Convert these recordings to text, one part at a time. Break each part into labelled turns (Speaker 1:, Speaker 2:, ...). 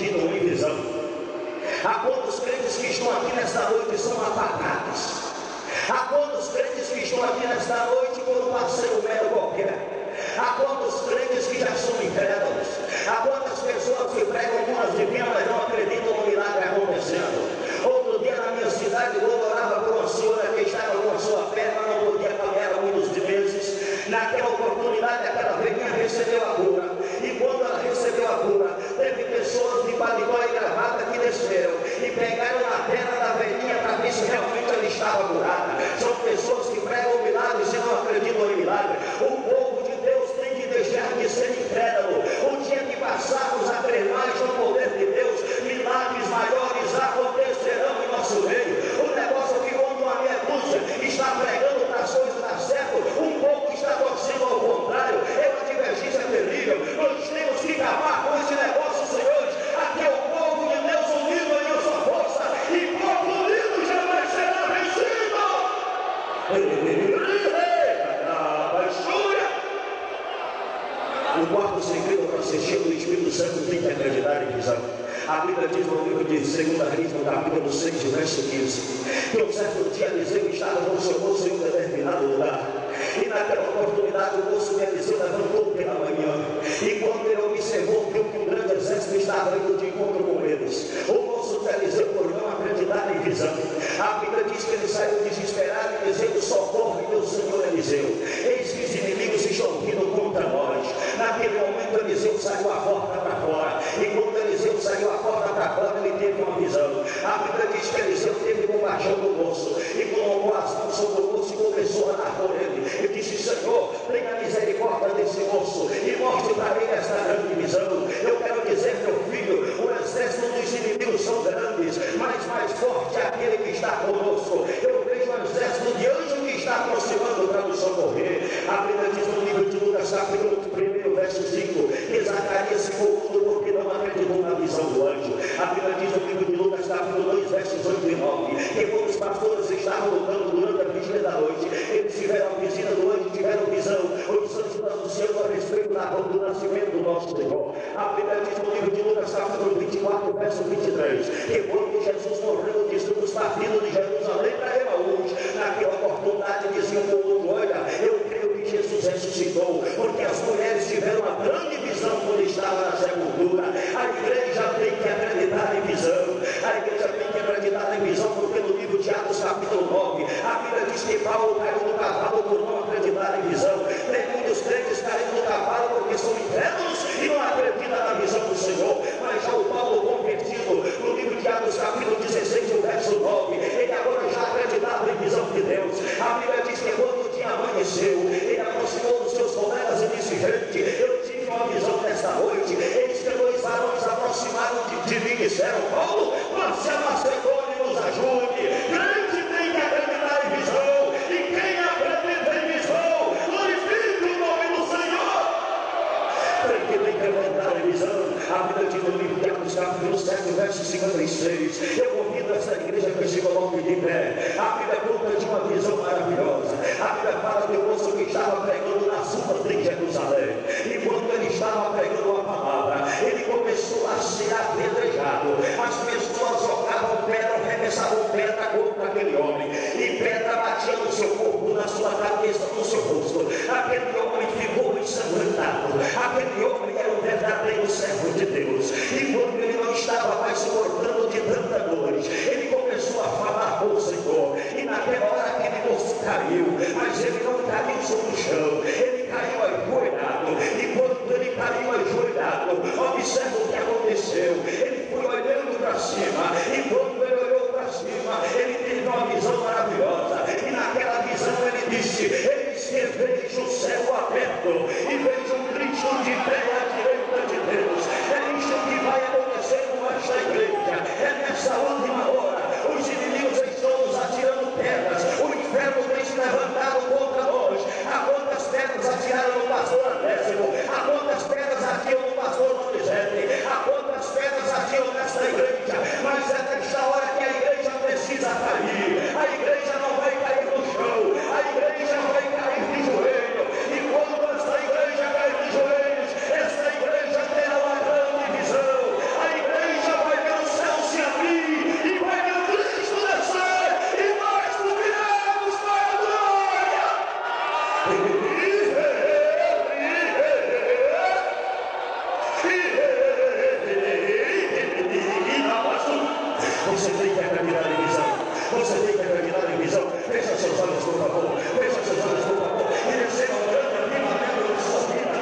Speaker 1: acreditam em visão? Há quantos crentes que estão aqui nesta noite são apagados? Há quantos crentes que estão aqui nesta noite por um passeio mero qualquer? Há quantos crentes que já são incrédulos? Há quantas pessoas que pregam curas divinas, mas não acreditam no milagre acontecendo? Outro dia na minha cidade, eu orava por uma senhora que estava com a sua perna, não podia caminhar há muitos meses. Naquela oportunidade, aquela velhinha recebeu a cura. E quando ela recebeu a cura, teve pessoas de paletó e gravata que desceram e pegaram na perna da velhinha para ver se realmente ela estava curada. São pessoas que pregam milagres e não acreditam em milagre. O povo de Deus tem que deixar de ser incrédulo. O dia que passarmos a crer mais no poder de Deus, milagres maiores acontecerão em nosso meio. O negócio é que quando uma meia dúzia está pregando para as coisas dar certo, um pouco está torcendo ao contrário. É uma divergência terrível. Nós temos que acabar com esse negócio, senhores. Aqui é o povo de Deus unido em sua força, e povo unido jamais será vencido. O quarto segredo para ser cheio do Espírito Santo tem que acreditar em visão. A Bíblia diz no livro de 2 Reis, no capítulo 6, verso 15, que um certo dia Eliseu estava com o seu moço em um determinado lugar. E naquela oportunidade o moço de Eliseu levantou pela manhã. E quando ele observou, viu que um grande exército estava indo de encontro com eles. O moço de Eliseu, por não acreditar em visão, a Bíblia diz que ele saiu desesperado e dizendo: socorre, meu senhor Eliseu, eis que os inimigos estão vindo contra nós. Naquele momento Eliseu saiu a porta para fora. E quando Eliseu saiu a porta para fora, ele teve uma visão. A Bíblia diz que Eliseu teve compaixão do moço e colocou as mãos sobre o moço e começou a orar por ele. E disse: Senhor, tenha misericórdia desse moço e mostre para ele esta grande visão. Eu quero dizer, meu filho, o exército dos inimigos são grandes, mas mais forte é aquele que está conosco. Eu vejo um exército de anjos que está aproximando para nos socorrer. A Bíblia diz no livro de Lucas, capítulo 1, verso 5, que Zacarias ficou mudo porque não acreditou na visão do anjo. A Bíblia diz no livro de Lucas, capítulo 2, versos 8 e 9, que quando os pastores estavam lutando durante a vigília da noite, eles tiveram a visita do anjo, tiveram visão. Os anjos anunciando a respeito do nascimento do nosso Senhor. A Bíblia diz no livro de Lucas, capítulo 24, verso 23, que quando Jesus morreu, disse os partidos de Jerusalém para Emaús, naquela oportunidade diziam um outro: olha, eu creio que Jesus ressuscitou, porque as mulheres tiveram uma grande visão quando estava na sepultura. A igreja tem que acreditar em visão. A igreja tem que acreditar em visão, porque no livro de Atos, capítulo 9, a Bíblia diz que Paulo caiu do cavalo por não acreditar em visão. Tem muitos crentes caindo do cavalo porque são incrédulos e não acreditam na visão do Senhor. Mas já o Paulo convertido, no livro de Atos, capítulo 16, o verso 9, ele agora já acreditava em visão de Deus. A Bíblia diz que quando o dia amanheceu, ele aproximou dos seus colegas e disse: gente, eu tive uma visão nesta noite. Eis que dois varões aproximaram de mim e disseram: Paulo, passe a Macedônia e nos ajude. Crente tem que acreditar em visão, e quem acredita em visão, glorifica o nome do Senhor. Crente tem que acreditar em visão. A Bíblia diz no livro de Atos, capítulo 7, verso 56, eu convido essa igreja que se coloque de pé. A Bíblia conta de uma visão maravilhosa. A Bíblia fala do moço que estava pregando nas ruas de Jerusalém, e quando ele estava pregando a palavra, ele começou a ser apedrejado. As pessoas jogavam pedra, arremessavam pedra contra aquele homem, e pedra batia no seu corpo, na sua cabeça, no seu rosto. Aquele homem ficou ensanguentado. Aquele homem era um verdadeiro servo de Deus, e quando ele não estava mais suportando de tanta dor, ele começou a falar com o Senhor. E naquela hora aquele moço caiu, mas ele não caiu sobre o chão, ele caiu ajoelhado. E quando ele caiu ajoelhado, observa o que aconteceu. Ele foi olhando para cima, e quando ele olhou para cima, ele teve uma visão maravilhosa. E naquela visão ele disse: eis que vejo o céu aberto e vejo um Cristo de pé à direita de Deus. É isto que vai acontecer com esta igreja. É nessa última hora. Os inimigos estão nos atirando pedras. O inferno tem se levantado contra nós. Há quantas pedras atiraram no pastor Anésimo? Há quantas pedras atiram no pastor Donizete? Há quantas pedras atiram nesta igreja? Mas é nesta hora que a igreja precisa cair. A igreja não vai cair no chão. A igreja vai cair de joelho. E quando esta igreja cair de joelhos, esta Você tem que acreditar em visão. Você tem que acreditar em visão. Fecha seus olhos, por favor. Fecha seus olhos, por favor. E receba um grande avivamento na sua vida.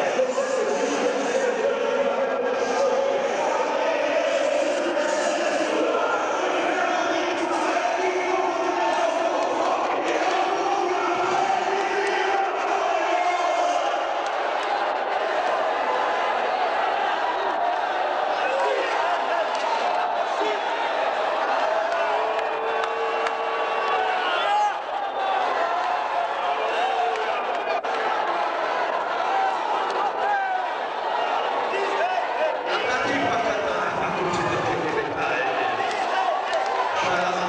Speaker 1: Para